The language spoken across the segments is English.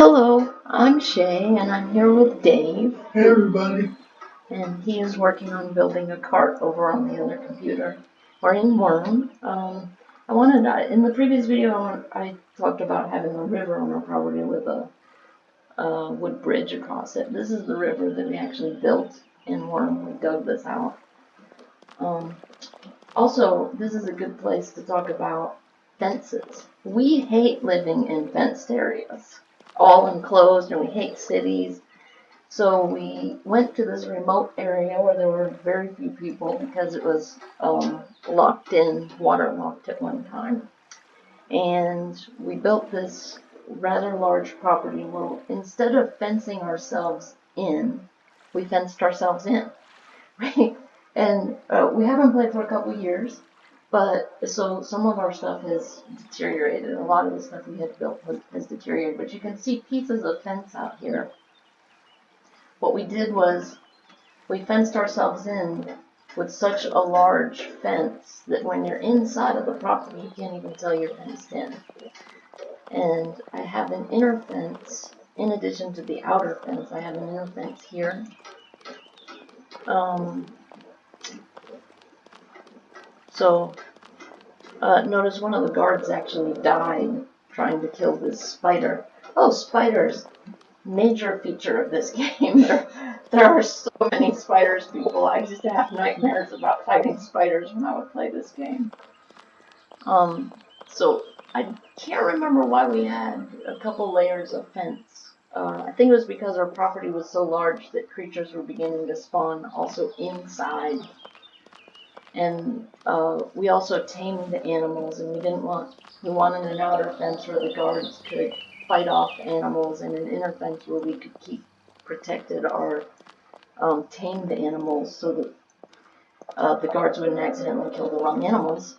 Hello, I'm Shay, and I'm here with Dave, Hey everybody. and he is working on building a cart over on the other computer. We're in Wurm. In the previous video, I talked about having a river on our property with a wood bridge across it. This is the river that we actually built in Wurm. We dug this out. Also, this is a good place to talk about fences. We hate living in fenced areas, all enclosed, and we hate cities. So we went to this remote area where there were very few people because it was locked in, waterlocked at one time. And we built this rather large property where instead of fencing ourselves in, we fenced ourselves in, right? And we haven't played for a couple years, but so some of our stuff has deteriorated. A lot of the stuff we had built has deteriorated, but you can see pieces of fence out here. What we did was we fenced ourselves in with such a large fence that when you're inside of the property, you can't even tell you're fenced in. And I have an inner fence, in addition to the outer fence, I have an inner fence here. Notice one of the guards actually died trying to kill this spider. Oh, spiders. Major feature of this game. There are so many spiders, people. I used to have nightmares about fighting spiders when I would play this game. So I can't remember why we had a couple layers of fence. I think it was because our property was so large that creatures were beginning to spawn also inside. And we also tamed the animals, and we wanted an outer fence where the guards could fight off animals, and an inner fence where we could keep protected our tamed animals so that the guards wouldn't accidentally kill the wrong animals.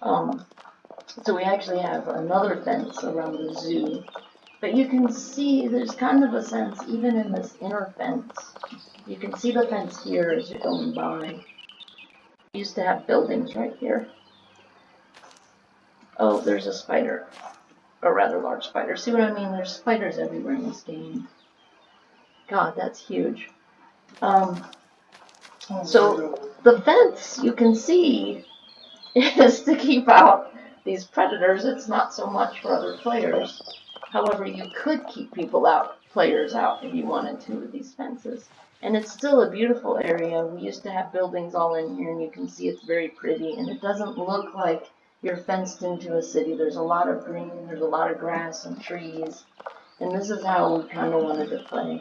So we actually have another fence around the zoo. But you can see there's kind of a sense, even in this inner fence, you can see the fence here as you're going by. We used to have buildings right here. Oh, there's a spider. A rather large spider. See what I mean? There's spiders everywhere in this game. God, that's huge. So the fence, you can see, is to keep out these predators. It's not so much for other players. However, you could keep players out if you wanted to with these fences. And it's still a beautiful area. We used to have buildings all in here, and you can see it's very pretty. And it doesn't look like you're fenced into a city. There's a lot of green, there's a lot of grass and trees. And this is how we kind of wanted to play.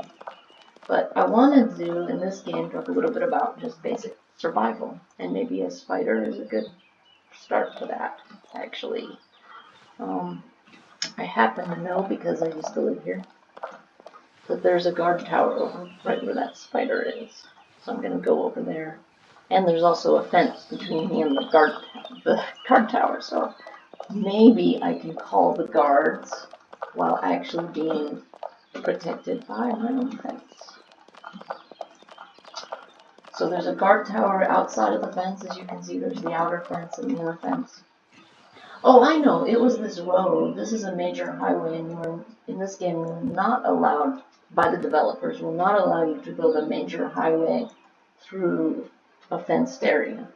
But I wanted to, in this game, talk a little bit about just basic survival. And maybe a spider is a good start to that, actually. I happen to know, because I used to live here, that there's a guard tower over right where that spider is. So I'm going to go over there. And there's also a fence between me and the guard tower. So maybe I can call the guards while actually being protected by my own fence. So there's a guard tower outside of the fence. As you can see, there's the outer fence and the inner fence. Oh, I know, it was this road. This is a major highway, and in this game, you're not allowed, by the developers, will not allow you to build a major highway through a fenced area.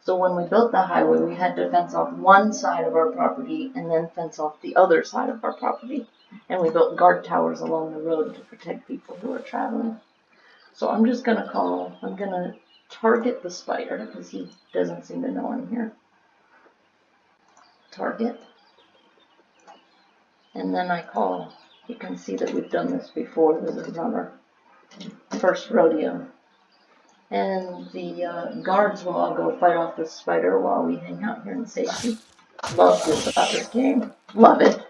So when we built the highway, we had to fence off one side of our property and then fence off the other side of our property. And we built guard towers along the road to protect people who are traveling. So I'm just going to target the spider because he doesn't seem to know I'm here. Target. And then I call. You can see that we've done this before. This is our first rodeo. And the guards will all go fight off the spider while we hang out here in safety. Love this about this game. Love it.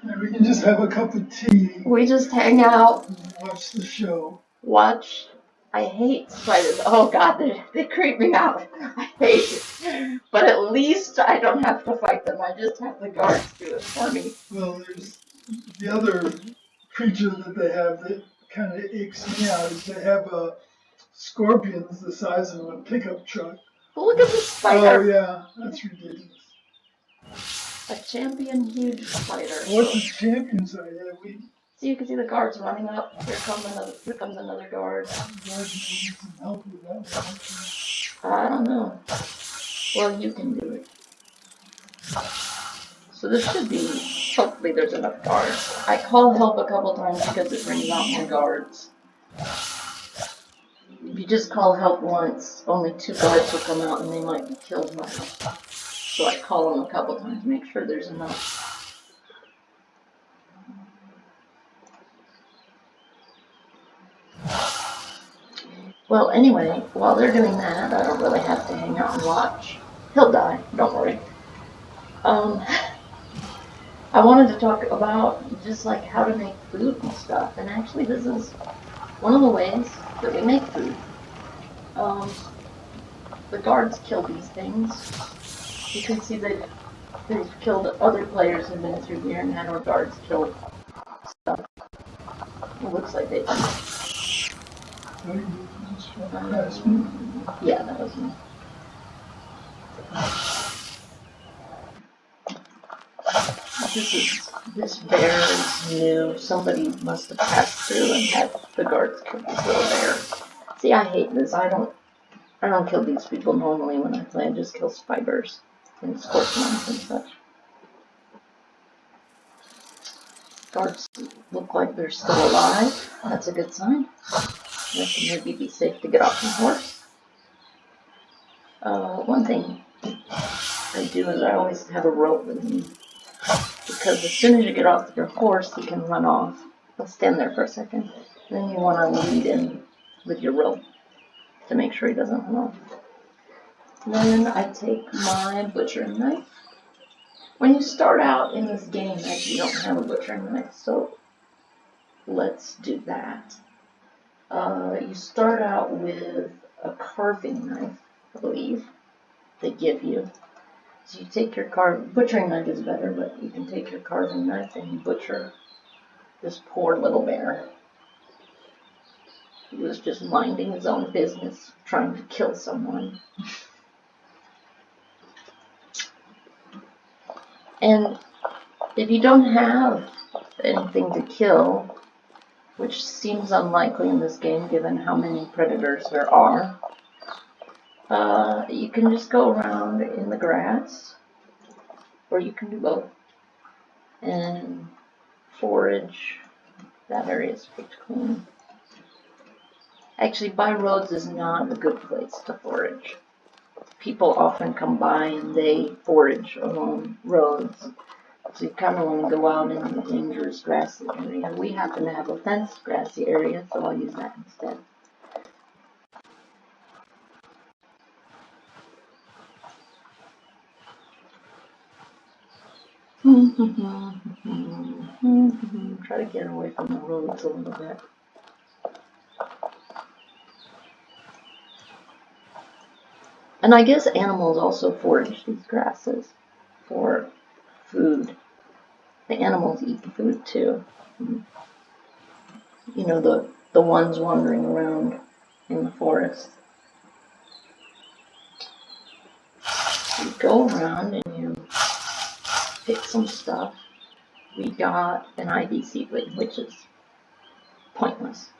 And we can just have a cup of tea. We just hang out. And watch the show. Watch. I hate spiders. Oh God, they creep me out. I hate it. But at least I don't have to fight them. I just have the guards do it for me. Well, there's the other creature that they have that kind of icks me out is they have scorpions the size of a pickup truck. Well, look at the spider. Oh yeah, that's ridiculous. A champion huge spider. What's a champion size? So you can see the guards running up. Here comes another guard. You guys need some help with that one. I don't know. Well, you can do it. So this should be, hopefully there's enough guards. I call help a couple times because it brings out more guards. If you just call help once, only 2 guards will come out and they might be killed by it. So I call them a couple times, make sure there's enough. Well, anyway, while they're doing that, I don't really have to hang out and watch. He'll die, don't worry. I wanted to talk about just like how to make food and stuff, and actually this is one of the ways that we make food. The guards kill these things. You can see that they've killed other players who've been through here and had our guards kill stuff. It looks like they've done it. Yeah, that was me. This bear is new. Somebody must have passed through and had the guards kill this little bear. See, I hate this. I don't kill these people normally when I play. I just kill spiders and scorpions and such. Guards look like they're still alive. That's a good sign. That can maybe be safe to get off the horse. One thing I do is I always have a rope with me. Because as soon as you get off your horse, he can run off. He'll stand there for a second. Then you want to lead in with your rope to make sure he doesn't run off. Then I take my butchering knife. When you start out in this game, actually you don't have a butchering knife, so let's do that. You start out with a carving knife, I believe, they give you. So you take your butchering knife is better, but you can take your carving knife and you butcher this poor little bear. He was just minding his own business, trying to kill someone. And if you don't have anything to kill, which seems unlikely in this game given how many predators there are, you can just go around in the grass, or you can do both, and forage. That area is picked clean. Actually, by roads is not a good place to forage. People often come by and they forage along roads. So you kind of want to go out into the dangerous grassy area. We happen to have a fenced grassy area, so I'll use that instead. Try to get away from the roads a little bit. And I guess animals also forage these grasses for food. The animals eat the food too. You know, the ones wandering around in the forest. You go around and you pick some stuff. We got an ivy seedling, which is pointless.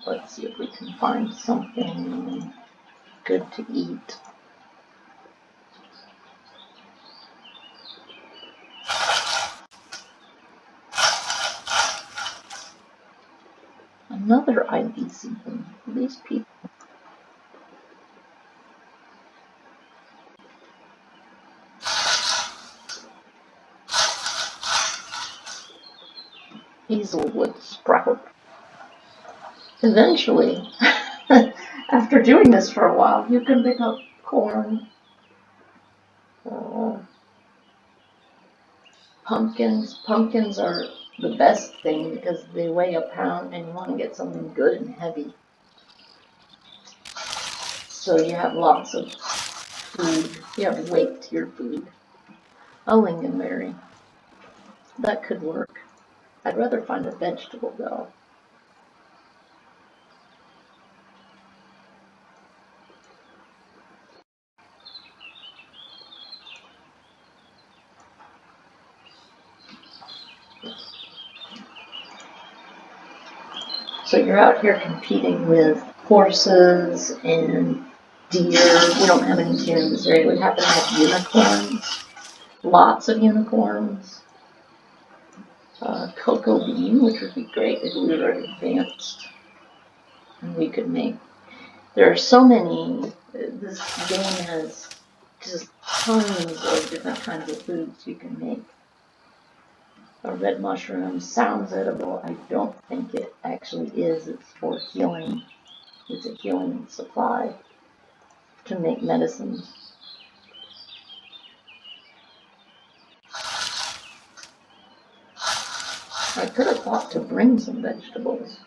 Let's see if we can find something good to eat. Another ivy seedling. These people. Hazelwood sprout. Eventually, after doing this for a while, you can pick up corn, pumpkins. Pumpkins are the best thing because they weigh a pound and you want to get something good and heavy. So you have lots of food. You have weight to your food. A lingonberry. That could work. I'd rather find a vegetable though. So you're out here competing with horses and deer. We don't have any deer in this area. We happen to have unicorns, lots of unicorns. Cocoa bean, which would be great if we were advanced and we could make. There are so many. This game has just tons of different kinds of foods you can make. A red mushroom sounds edible. I don't think it actually is. It's for healing. It's a healing supply to make medicines. I could have thought to bring some vegetables.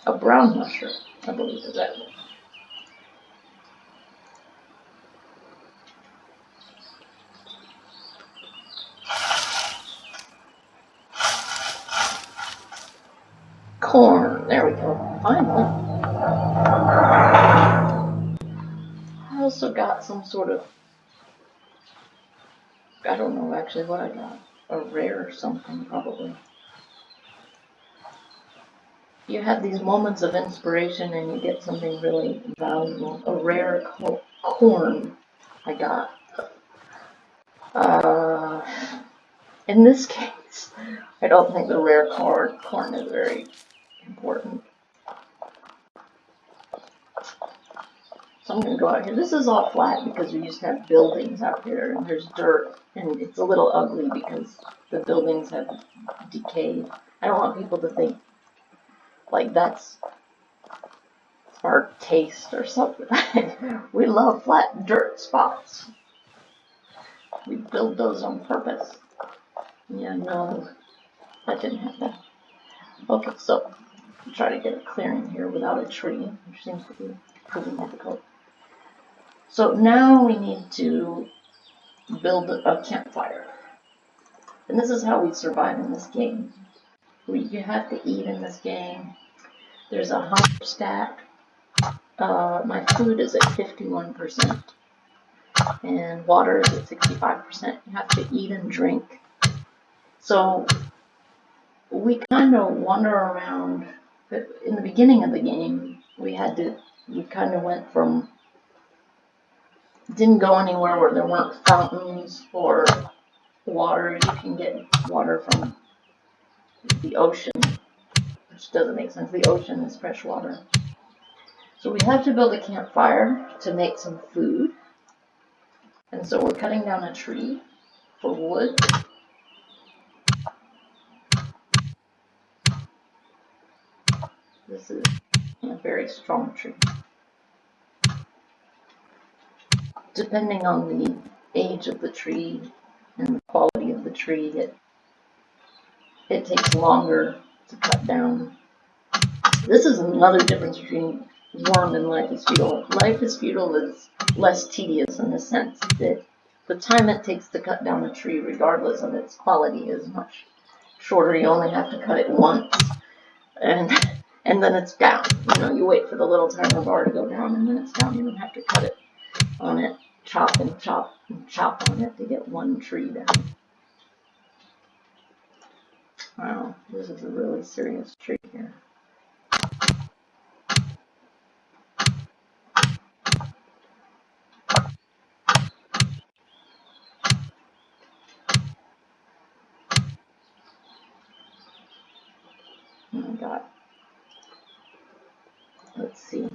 A brown mushroom, I believe, is edible. Corn. There we go. Finally. I also got some sort of, I don't know actually what I got. A rare something, probably. You have these moments of inspiration and you get something really valuable. A rare corn I got. Uh, in this case, I don't think the rare corn is very important. So I'm going to go out here. This is all flat because we used to have buildings out here and there's dirt and it's a little ugly because the buildings have decayed. I don't want people to think like that's our taste or something. We love flat dirt spots. We build those on purpose. Yeah, no, that didn't happen. Okay, so try to get a clearing here without a tree, which seems to be proving difficult. So now we need to build a campfire. And this is how we survive in this game. You have to eat in this game. There's a hunger stat. My food is at 51%. And water is at 65%. You have to eat and drink. So we kind of wander around. In the beginning of the game, we kind of went from, didn't go anywhere where there weren't fountains or water. You can get water from the ocean, which doesn't make sense. The ocean is fresh water. So we have to build a campfire to make some food. And so we're cutting down a tree for wood. This is a very strong tree. Depending on the age of the tree and the quality of the tree, it takes longer to cut down. This is another difference between Wurm and Life is Futile. Life is Futile is less tedious in the sense that the time it takes to cut down a tree, regardless of its quality, is much shorter. You only have to cut it once, and then it's down. You wait for the little timer bar to go down, and then it's down. You don't have to cut it on it, chop and chop and chop on it to get one tree down. Wow, this is a really serious tree here. I got, let's see.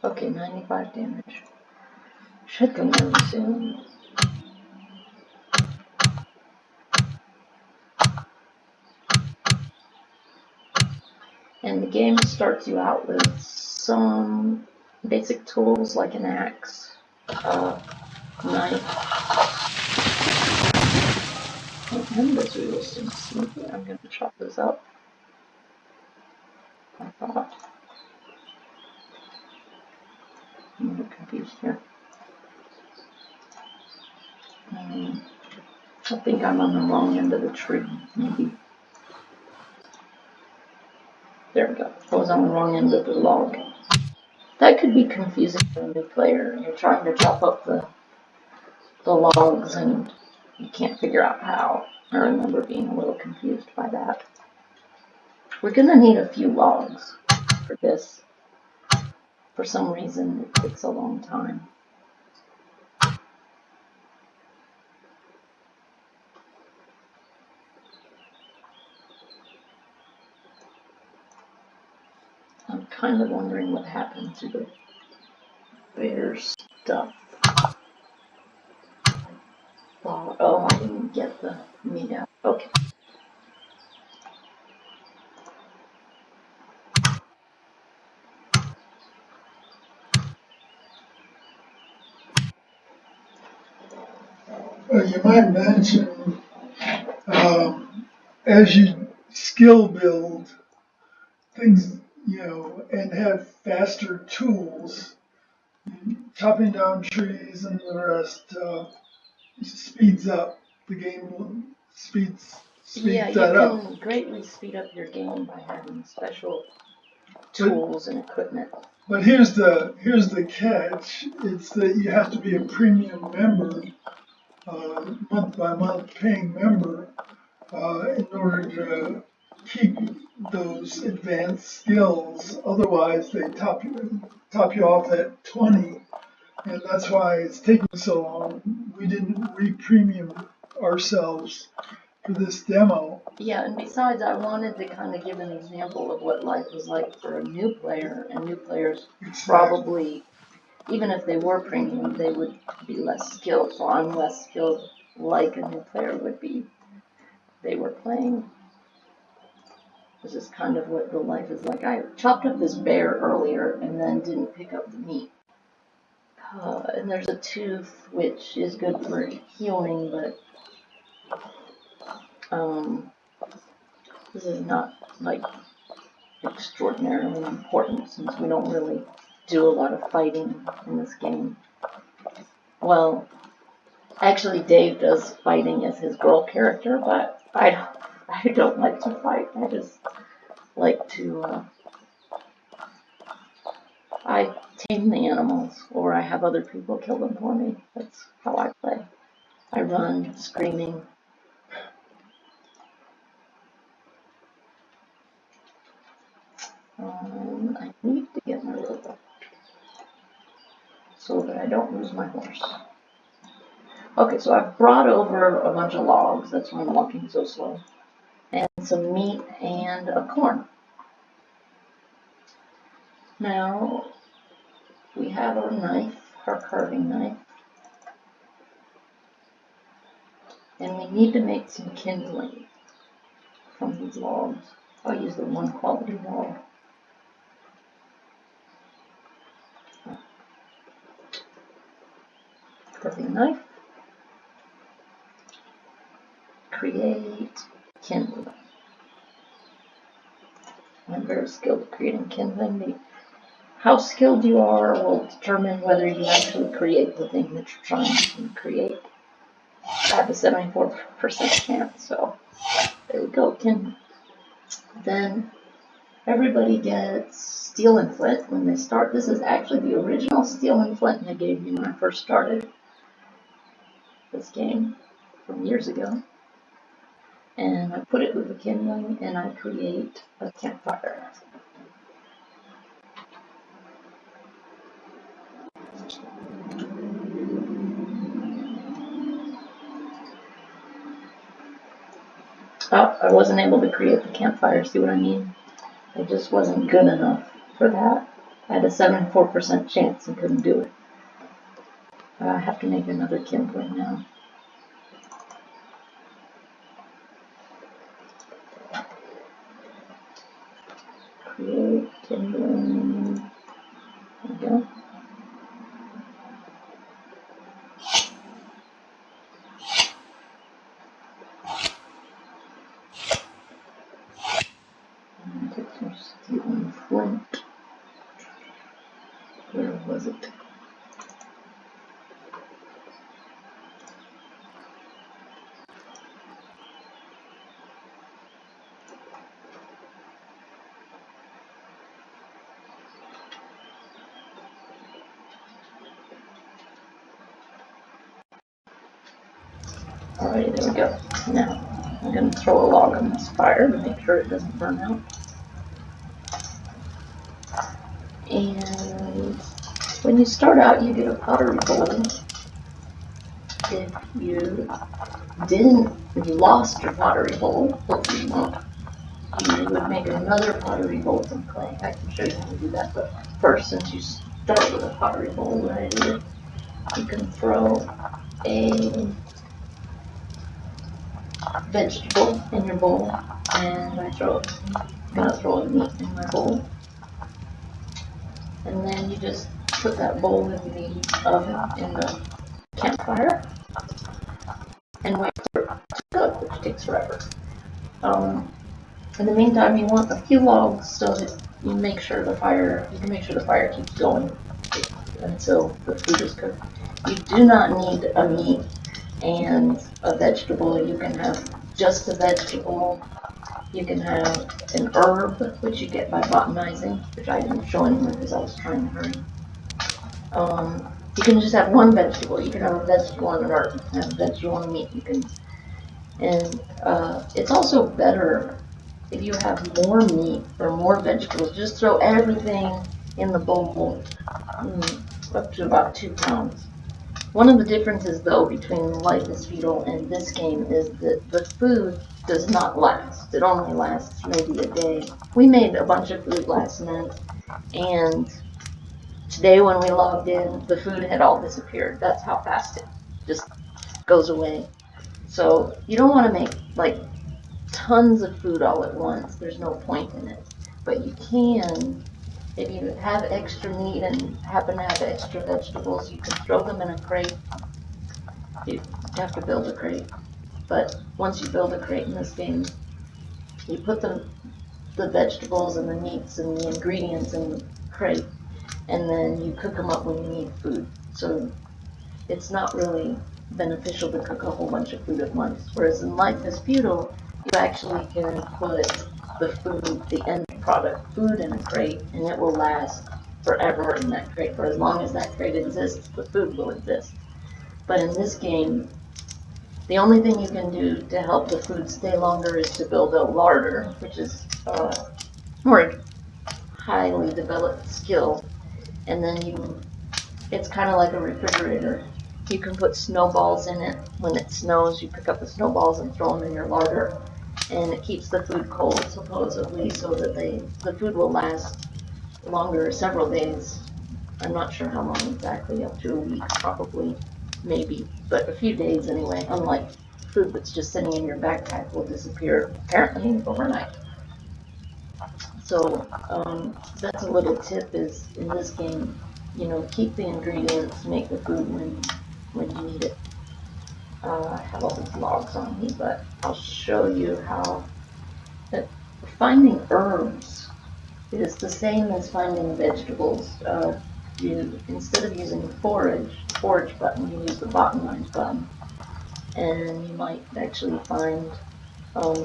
Okay, 95 damage. Should come down soon. And the game starts you out with some basic tools like an axe, knife. And this wheel seems sneaky. I'm going to chop this up. I thought. I'm a little confused here. I think I'm on the wrong end of the tree, maybe. There we go. I was on the wrong end of the log. That could be confusing for a new player. You're trying to chop up the logs and you can't figure out how. I remember being a little confused by that. We're going to need a few logs. for this. For some reason, it takes a long time. I'm kind of wondering what happened to the bear stuff. Oh, I didn't get the meat out. Okay. You might mention, as you skill build things, and have faster tools, chopping down trees and the rest speeds up the game. Speeds You that up. can greatly speed up your game by having special tools and equipment. But here's the catch: it's that you have to be a premium member, month by month paying member, in order to keep those advanced skills. Otherwise, they top you off at 20, and that's why it's taking so long. We didn't re-premium ourselves for this demo. Yeah, and besides, I wanted to kind of give an example of what life was like for a new player, and new players probably, even if they were premium, they would be less skilled. So I'm less skilled like a new player would be. They were playing. This is kind of what the life is like. I chopped up this bear earlier and then didn't pick up the meat. And there's a tooth which is good for healing, but this is not like extraordinarily important since we don't really do a lot of fighting in this game. Well, actually Dave does fighting as his girl character, but I don't like to fight. I just like to I tame the animals or I have other people kill them for me. That's how I play. I run screaming. I need to get my rope so that I don't lose my horse. Okay, so I've brought over a bunch of logs, that's why I'm walking so slow, and some meat and a corn. Now, we have our knife, our carving knife, and we need to make some kindling from these logs. I'll use the one quality log. Carving knife. Create kindling. I'm very skilled at creating kindling. How skilled you are will determine whether you actually create the thing that you're trying to create. I have a 74% chance, so there we go, kindling. Then everybody gets steel and flint when they start. This is actually the original steel and flint they gave me when I first started this game from years ago. And I put it with the kindling and I create a campfire. Oh, I wasn't able to create the campfire, see what I mean? It just wasn't good enough for that. I had a 74% chance and couldn't do it. I have to make another kindling now. Create kindling. There we go. And get some steel and flint. Where was it? Alright, there we go. Now, I'm going to throw a log on this fire to make sure it doesn't burn out. And when you start out, you get a pottery bowl. If you if you lost your pottery bowl, hopefully you won't, you would make another pottery bowl from clay. I can show you how to do that, but first, since you start with a pottery bowl, what I do, you can throw a vegetable in your bowl, and I'm gonna throw a meat in my bowl, and then you just put that bowl in the oven in the campfire and wait for it to cook, which takes forever. Um, in the meantime, you want a few logs so that you can make sure the fire keeps going until the food is cooked. You do not need a meat and a vegetable. You can have just a vegetable. You can have an herb, which you get by botanizing, which I didn't show anyone because I was trying to hurry. You can just have one vegetable. You can have a vegetable and an herb. Have a vegetable and meat. And it's also better if you have more meat or more vegetables. Just throw everything in the bowl, up to about 2 pounds. One of the differences, though, between Life is Feudal and this game is that the food does not last. It only lasts maybe a day. We made a bunch of food last night, and today when we logged in, the food had all disappeared. That's how fast it just goes away. So you don't want to make like tons of food all at once. There's no point in it. But you can, if you have extra meat and happen to have extra vegetables, you can throw them in a crate. You have to build a crate. But once you build a crate in this game, you put the vegetables and the meats and the ingredients in the crate, and then you cook them up when you need food. So it's not really beneficial to cook a whole bunch of food at once. Whereas in Life is Feudal, you actually can put the food, the end product, food in a crate, and it will last forever in that crate. For as long as that crate exists, the food will exist. But in this game, the only thing you can do to help the food stay longer is to build a larder, which is a more highly developed skill. And then it's kind of like a refrigerator. You can put snowballs in it. When it snows, you pick up the snowballs and throw them in your larder. And it keeps the food cold, supposedly, so that the food will last longer, several days. I'm not sure how long exactly, up to a week probably, maybe, but a few days anyway, unlike food that's just sitting in your backpack will disappear apparently overnight. So that's a little tip is in this game, keep the ingredients, make the food when you need it. I have all these logs on me, but I'll show you how finding herbs is the same as finding vegetables. Instead of using forage button, you use the botanize button, and you might actually find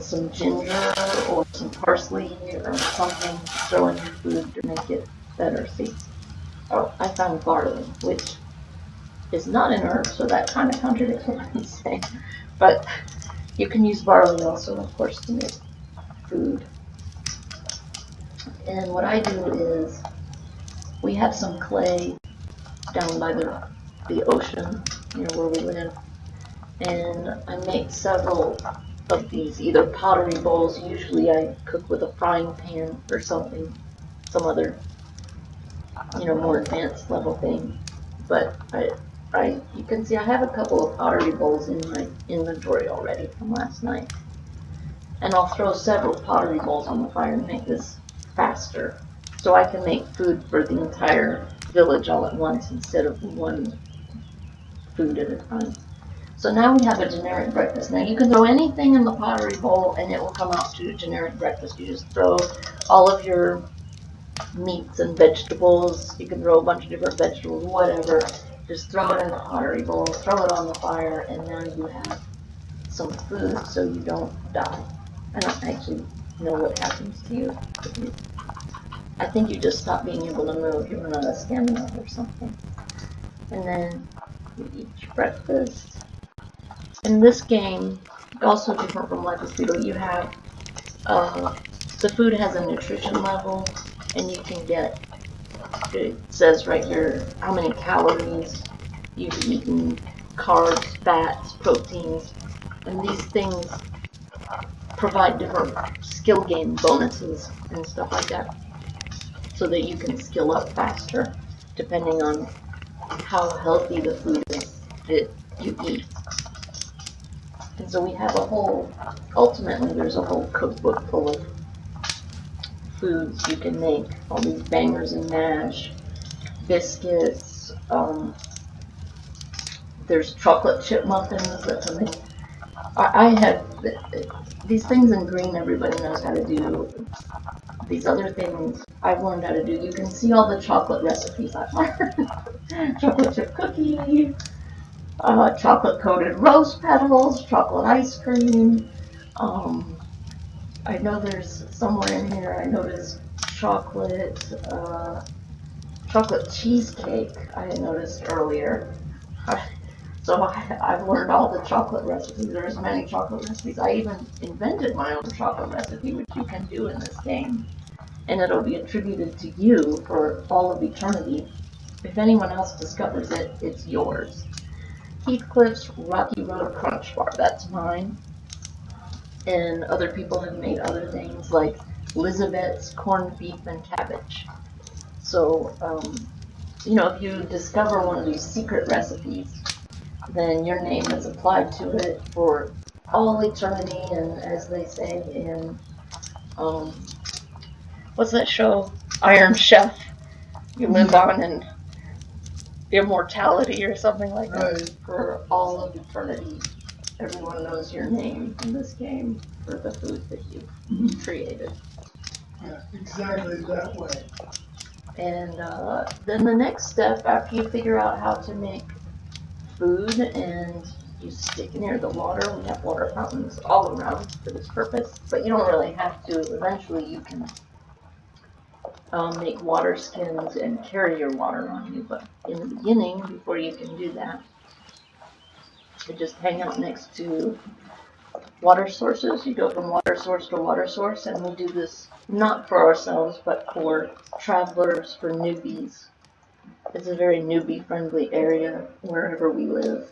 some ginger or some parsley or something to throw in your food to make it better. See, oh, I found barley, which is not an herb, so that kind of contradicts what I'm saying. But you can use barley also, of course, to make food. And what I do is we have some clay down by the ocean near where we live, and I make several of these, either pottery bowls. Usually I cook with a frying pan or something, some other, more advanced level thing. But you can see I have a couple of pottery bowls in my inventory already from last night. And I'll throw several pottery bowls on the fire to make this faster. So I can make food for the entire village all at once instead of one food at a time. So now we have a generic breakfast. Now you can throw anything in the pottery bowl and it will come out to a generic breakfast. You just throw all of your meats and vegetables. You can throw a bunch of different vegetables, whatever. Just throw it in the pottery bowl, throw it on the fire, and now you have some food so you don't die. I don't actually know what happens to you. I think you just stop being able to move. You run out of stamina or something. And then you eat your breakfast. In this game, also different from Life is Feudal, you have the food has a nutrition level, and you can get It says right here how many calories you've eaten, carbs, fats, proteins, and these things provide different skill game bonuses and stuff like that so that you can skill up faster depending on how healthy the food is that you eat. And so we have ultimately there's a whole cookbook full of foods you can make, all these bangers and mash, biscuits, there's chocolate chip muffins, that's amazing. I have these things in green everybody knows how to do. These other things I've learned how to do. You can see all the chocolate recipes I've learned. Chocolate chip cookie, chocolate coated rose petals, chocolate ice cream. Um, I know there's somewhere in here I noticed chocolate, chocolate cheesecake I had noticed earlier. So I've learned all the chocolate recipes. There's many chocolate recipes. I even invented my own chocolate recipe, which you can do in this game. And it'll be attributed to you for all of eternity. If anyone else discovers it, it's yours. Heathcliff's Rocky Road Crunch Bar, that's mine. And other people have made other things like Elizabeth's corned beef and cabbage. So, if you discover one of these secret recipes, then your name is applied to it for all eternity. And as they say in, um, what's that show? Iron Chef. You live on in immortality or something like that for all of eternity. Everyone knows your name in this game for the food that you've created. Yeah, exactly that way. And then the next step, after you figure out how to make food and you stick near the water, we have water fountains all around for this purpose, but you don't really have to. Eventually you can make water skins and carry your water on you, but in the beginning, before you can do that, you just hang out next to water sources. You go from water source to water source, and we do this not for ourselves, but for travelers, for newbies. It's a very newbie-friendly area wherever we live.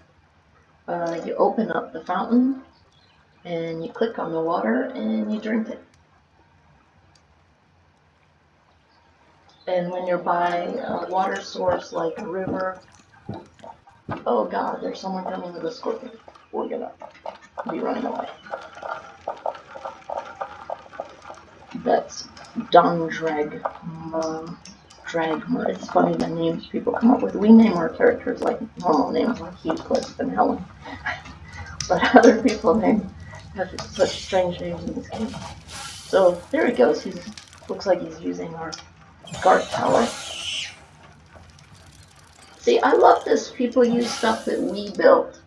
You open up the fountain, and you click on the water, and you drink it. And when you're by a water source like a river, oh God, there's someone coming with a scorpion. We're gonna be running away. That's Dragma. It's funny the names people come up with. We name our characters like normal names, like Heathcliff and Helen. But other people have such strange names in this game. So there he goes. He looks like he's using our guard tower. See, I love this. People use stuff that we built.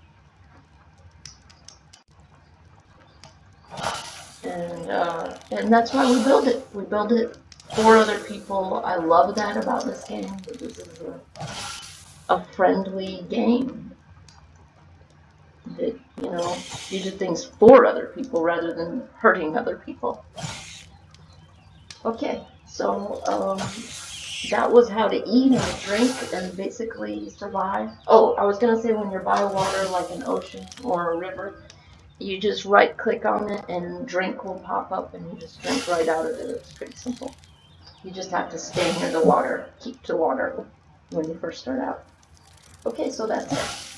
And that's why we build it. We build it for other people. I love that about this game. This is a friendly game. That, you do things for other people rather than hurting other people. Okay, so that was how to eat and drink and basically survive. Oh, I was going to say when you're by water like an ocean or a river, you just right click on it and drink will pop up and you just drink right out of it. It's pretty simple. You just have to stay near the water, keep to water when you first start out. Okay, so that's it.